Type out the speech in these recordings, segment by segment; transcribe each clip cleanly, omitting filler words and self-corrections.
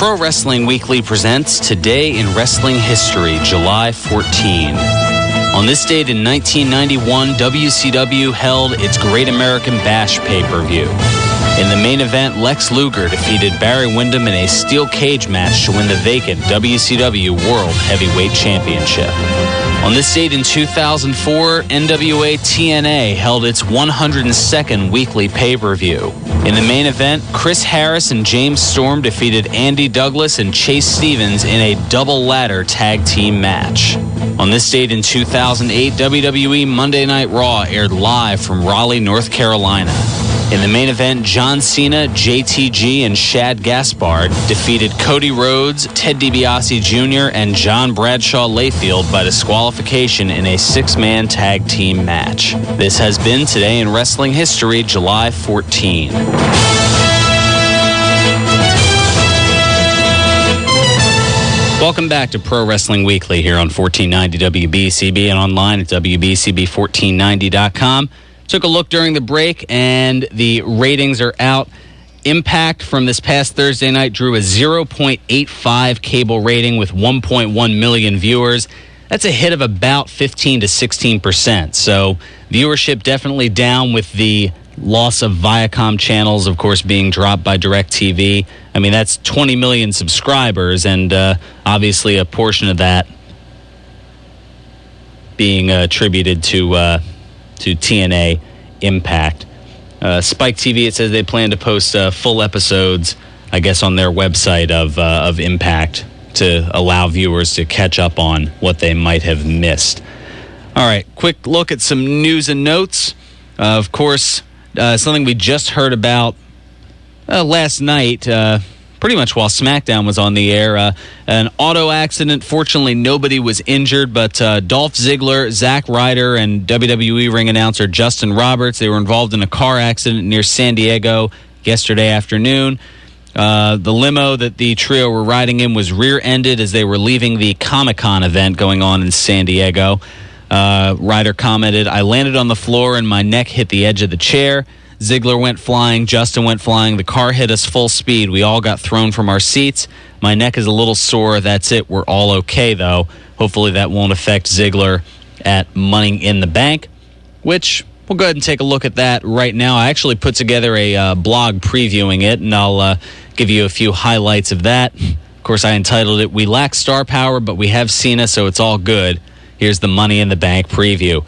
Pro Wrestling Weekly presents Today in Wrestling History, July 14. On this date in 1991, WCW held its Great American Bash pay-per-view. In the main event, Lex Luger defeated Barry Windham in a steel cage match to win the vacant WCW World Heavyweight Championship. On this date in 2004, NWA TNA held its 102nd weekly pay-per-view. In the main event, Chris Harris and James Storm defeated Andy Douglas and Chase Stevens in a double ladder tag team match. On this date in 2008, WWE Monday Night Raw aired live from Raleigh, North Carolina. In the main event, John Cena, JTG, and Shad Gaspard defeated Cody Rhodes, Ted DiBiase Jr., and John Bradshaw Layfield by disqualification in a six-man tag team match. This has been Today in Wrestling History, July 14. Welcome back to Pro Wrestling Weekly here on 1490 WBCB and online at WBCB1490.com. Took a look during the break, and the ratings are out. Impact from this past Thursday night drew a 0.85 cable rating with 1.1 million viewers. That's a hit of about 15 to 16%. So viewership definitely down with the loss of Viacom channels, of course, being dropped by DirecTV. I mean, that's 20 million subscribers, and obviously a portion of that being attributed to TNA Impact. Spike TV, it says they plan to post full episodes, I guess, on their website of Impact to allow viewers to catch up on what they might have missed. All right, quick look at some news and notes. Of course, something we just heard about last night, pretty much while SmackDown was on the air. An auto accident. Fortunately, nobody was injured, but Dolph Ziggler, Zack Ryder, and WWE ring announcer Justin Roberts, they were involved in a car accident near San Diego yesterday afternoon. The limo that the trio were riding in was rear-ended as they were leaving the Comic-Con event going on in San Diego. Ryder commented, "I landed on the floor and my neck hit the edge of the chair. Ziggler went flying, Justin went flying, the car hit us full speed. We all got thrown from our seats. My neck is a little sore. That's it. We're all okay, though." Hopefully that won't affect Ziggler at Money in the Bank, which we'll go ahead and take a look at that right now. I actually put together a blog previewing it, and I'll give you a few highlights of that. Of course, I entitled it, "We Lack Star Power, but We Have Cena, so It's All Good." Here's the Money in the Bank preview.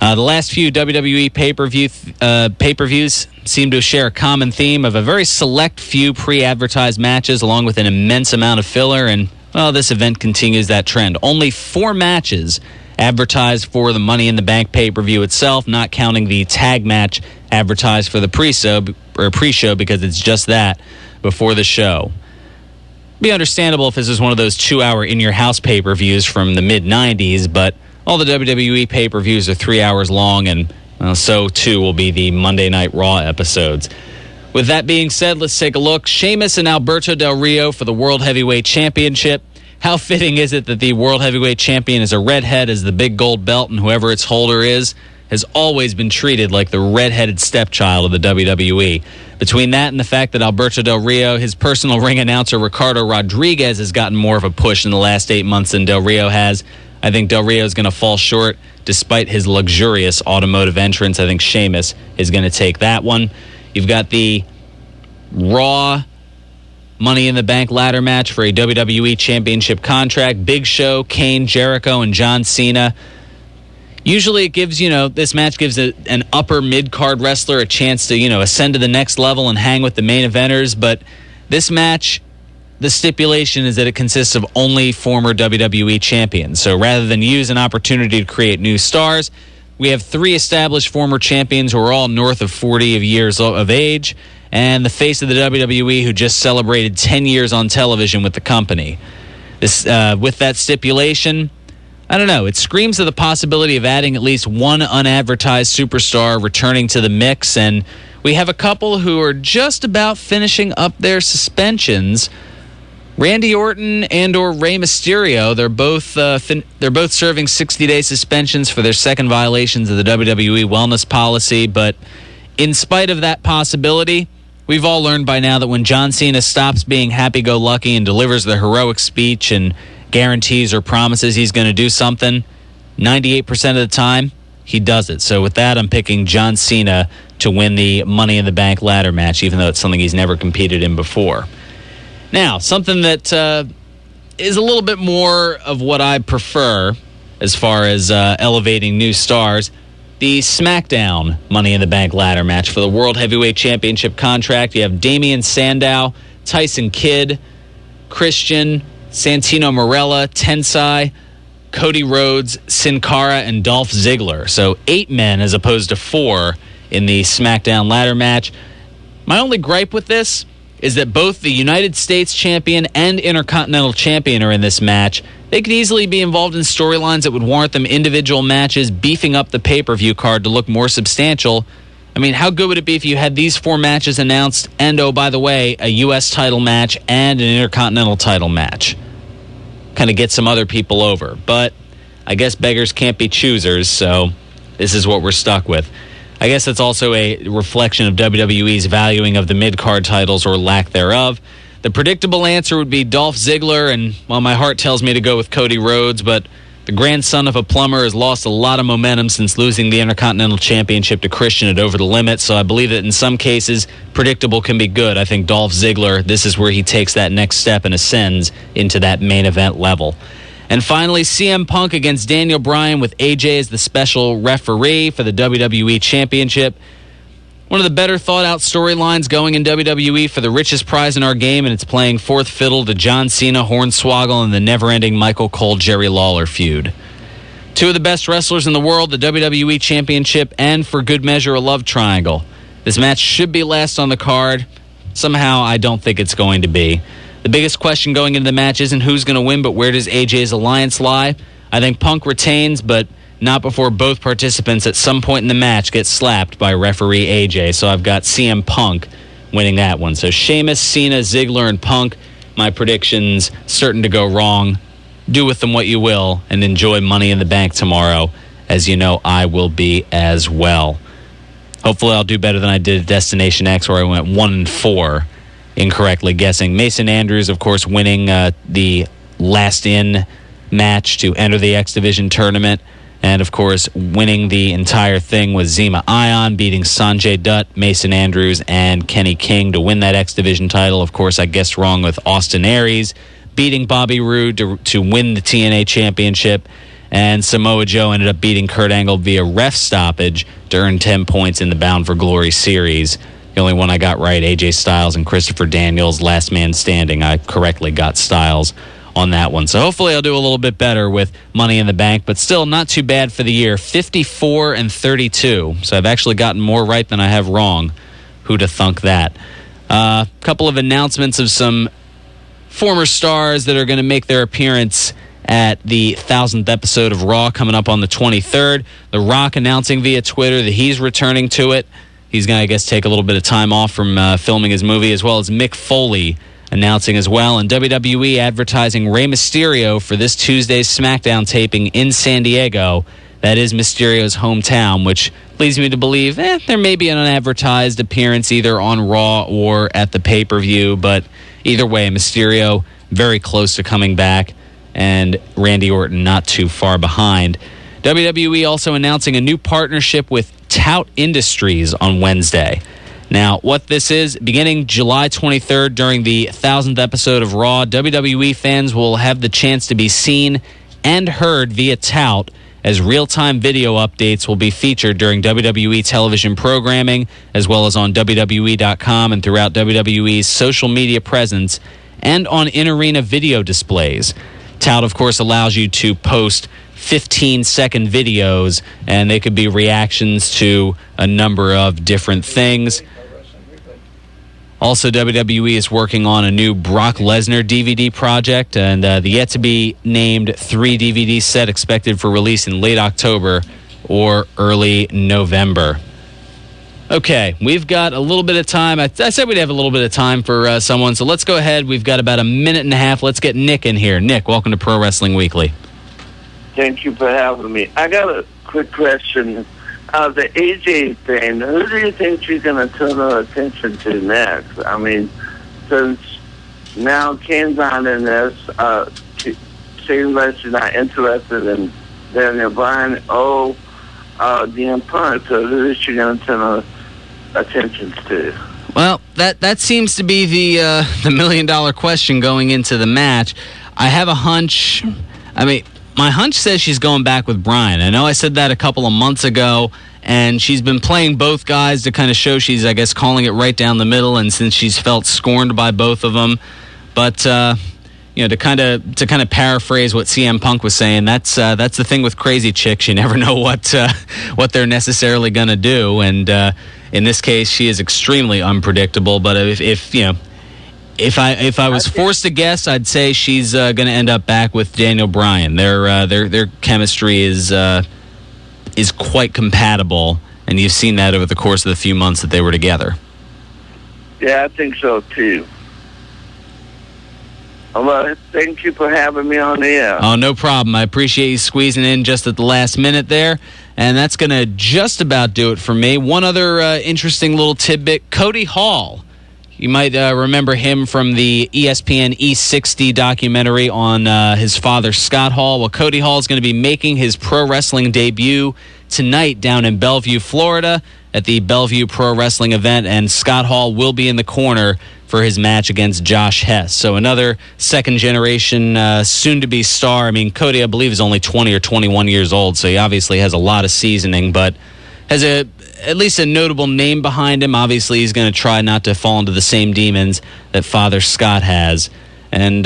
The last few WWE pay-per-views seem to share a common theme of a very select few pre-advertised matches along with an immense amount of filler, and, well, this event continues that trend. Only 4 matches advertised for the Money in the Bank pay-per-view itself, not counting the tag match advertised for the pre-show because it's just that before the show. Be understandable if this is one of those 2-hour in-your-house pay-per-views from the mid-'90s, but all the WWE pay-per-views are 3 hours long, and so too will be the Monday Night Raw episodes. With that being said, let's take a look. Sheamus and Alberto Del Rio for the World Heavyweight Championship. How fitting is it that the World Heavyweight Champion is a redhead as the big gold belt, and whoever its holder is has always been treated like the redheaded stepchild of the WWE. Between that and the fact that Alberto Del Rio, his personal ring announcer Ricardo Rodriguez, has gotten more of a push in the last 8 months than Del Rio has, I think Del Rio is going to fall short despite his luxurious automotive entrance. I think Sheamus is going to take that one. You've got the Raw Money in the Bank ladder match for a WWE Championship contract. Big Show, Kane, Jericho, and John Cena. Usually it gives, this match gives an upper mid-card wrestler a chance to, ascend to the next level and hang with the main eventers. But this match, the stipulation is that it consists of only former WWE champions. So rather than use an opportunity to create new stars, we have 3 established former champions who are all north of 40 years of age, and the face of the WWE who just celebrated 10 years on television with the company. This, with that stipulation, I don't know. It screams of the possibility of adding at least one unadvertised superstar returning to the mix, and we have a couple who are just about finishing up their suspensions. Randy Orton and/or Rey Mysterio, they're both serving 60-day suspensions for their second violations of the WWE wellness policy. But in spite of that possibility, we've all learned by now that when John Cena stops being happy-go-lucky and delivers the heroic speech and guarantees or promises he's going to do something, 98% of the time, he does it. So with that, I'm picking John Cena to win the Money in the Bank ladder match, even though it's something he's never competed in before. Now, something that is a little bit more of what I prefer as far as elevating new stars, the SmackDown Money in the Bank ladder match for the World Heavyweight Championship contract. You have Damian Sandow, Tyson Kidd, Christian, Santino Marella, Tensai, Cody Rhodes, Sin Cara, and Dolph Ziggler. So 8 men as opposed to 4 in the SmackDown ladder match. My only gripe with this is that both the United States champion and Intercontinental champion are in this match. They could easily be involved in storylines that would warrant them individual matches, beefing up the pay-per-view card to look more substantial. I mean, how good would it be if you had these 4 matches announced and, oh, by the way, a U.S. title match and an Intercontinental title match? Kind of get some other people over. But I guess beggars can't be choosers, so this is what we're stuck with. I guess it's also a reflection of WWE's valuing of the mid-card titles or lack thereof. The predictable answer would be Dolph Ziggler, and, well, my heart tells me to go with Cody Rhodes, but the grandson of a plumber has lost a lot of momentum since losing the Intercontinental Championship to Christian at Over the Limit, so I believe that in some cases, predictable can be good. I think Dolph Ziggler, this is where he takes that next step and ascends into that main event level. And finally, CM Punk against Daniel Bryan with AJ as the special referee for the WWE Championship. One of the better thought-out storylines going in WWE for the richest prize in our game, and it's playing fourth fiddle to John Cena, Hornswoggle, and the never-ending Michael Cole-Jerry Lawler feud. 2 of the best wrestlers in the world, the WWE Championship, and for good measure, a love triangle. This match should be last on the card. Somehow, I don't think it's going to be. The biggest question going into the match isn't who's going to win, but where does AJ's alliance lie? I think Punk retains, but not before both participants at some point in the match get slapped by referee AJ. So I've got CM Punk winning that one. So Sheamus, Cena, Ziggler, and Punk, my predictions certain to go wrong. Do with them what you will, and enjoy Money in the Bank tomorrow. As you know, I will be as well. Hopefully I'll do better than I did at Destination X, where I went 1-4. Incorrectly guessing. Mason Andrews, of course, winning the last-in match to enter the X Division tournament. And, of course, winning the entire thing with Zema Ion, beating Sanjay Dutt, Mason Andrews, and Kenny King to win that X Division title. Of course, I guessed wrong with Austin Aries, beating Bobby Roode to win the TNA Championship. And Samoa Joe ended up beating Kurt Angle via ref stoppage to earn 10 points in the Bound for Glory series. The only one I got right, AJ Styles and Christopher Daniels, last man standing. I correctly got Styles on that one. So hopefully I'll do a little bit better with Money in the Bank, but still not too bad for the year. 54-32. So I've actually gotten more right than I have wrong. Who'd have thunk that? A couple of announcements of some former stars that are going to make their appearance at the 1000th episode of Raw coming up on the 23rd. The Rock announcing via Twitter that he's returning to it. He's going to, I guess, take a little bit of time off from filming his movie, as well as Mick Foley announcing as well. And WWE advertising Rey Mysterio for this Tuesday's SmackDown taping in San Diego. That is Mysterio's hometown, which leads me to believe there may be an unadvertised appearance either on Raw or at the pay-per-view. But either way, Mysterio very close to coming back, and Randy Orton not too far behind. WWE also announcing a new partnership with Tout Industries on Wednesday. Now, what this is, beginning July 23rd during the 1000th episode of Raw, WWE fans will have the chance to be seen and heard via Tout, as real-time video updates will be featured during WWE television programming, as well as on WWE.com and throughout WWE's social media presence, and on in-arena video displays. Tout, of course, allows you to post 15-second videos, and they could be reactions to a number of different things. Also, WWE is working on a new Brock Lesnar DVD project, and the yet-to-be-named 3 DVD set expected for release in late October or early November. Okay, we've got a little bit of time. I said we'd have a little bit of time for someone, so let's go ahead. We've got about a minute and a half. Let's get Nick in here. Nick, welcome to Pro Wrestling Weekly. Thank you for having me. I got a quick question. the AJ thing, who do you think you're going to turn our attention to next? I mean, since now Ken's on in this, seems like you're not interested in Daniel Bryan or DM Punk, so who is she going to turn our attention to? Well, that seems to be the million-dollar question going into the match. I have a hunch. I mean, my hunch says she's going back with Bryan. I know I said that a couple of months ago, and she's been playing both guys to kind of show she's, I guess, calling it right down the middle, and since she's felt scorned by both of them. But, to kind of paraphrase what CM Punk was saying, that's the thing with crazy chicks. You never know what they're necessarily going to do, and in this case, she is extremely unpredictable. But if I was forced to guess, I'd say she's going to end up back with Daniel Bryan. Their chemistry is quite compatible, and you've seen that over the course of the few months that they were together. Yeah, I think so too. Well, thank you for having me on the air. Oh, no problem. I appreciate you squeezing in just at the last minute there. And that's going to just about do it for me. One other interesting little tidbit, Cody Hall. You might remember him from the ESPN E60 documentary on his father, Scott Hall. Well, Cody Hall is going to be making his pro wrestling debut tonight down in Bellevue, Florida at the Bellevue Pro Wrestling event, and Scott Hall will be in the corner for his match against Josh Hess. So another second-generation, soon-to-be star. I mean, Cody, I believe, is only 20 or 21 years old, so he obviously has a lot of seasoning, but has at least a notable name behind him. Obviously, he's going to try not to fall into the same demons that Father Scott has, and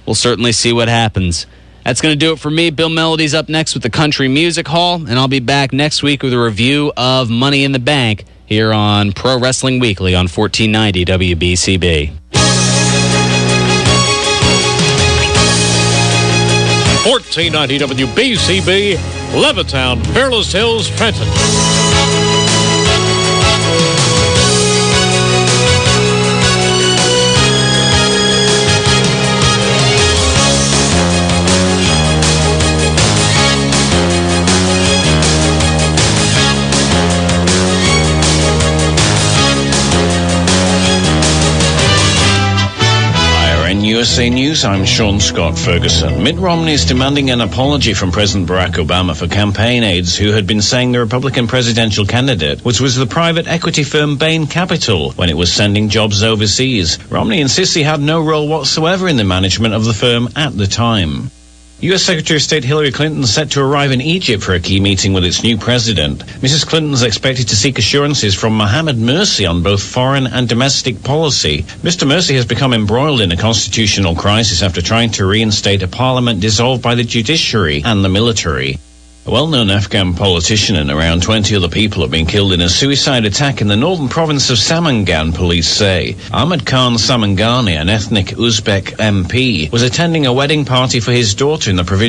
we'll certainly see what happens. That's going to do it for me. Bill Melody's up next with the Country Music Hall, and I'll be back next week with a review of Money in the Bank here on Pro Wrestling Weekly on 1490 WBCB. 1490 WBCB, Levittown, Fairless Hills, Trenton. USA News, I'm Sean Scott Ferguson. Mitt Romney is demanding an apology from President Barack Obama for campaign aides who had been saying the Republican presidential candidate, which was the private equity firm Bain Capital, when it was sending jobs overseas. Romney insists he had no role whatsoever in the management of the firm at the time. U.S. Secretary of State Hillary Clinton is set to arrive in Egypt for a key meeting with its new president. Mrs. Clinton is expected to seek assurances from Mohamed Morsi on both foreign and domestic policy. Mr. Morsi has become embroiled in a constitutional crisis after trying to reinstate a parliament dissolved by the judiciary and the military. A well-known Afghan politician and around 20 other people have been killed in a suicide attack in the northern province of Samangan, police say. Ahmed Khan Samangani, an ethnic Uzbek MP, was attending a wedding party for his daughter in the provincial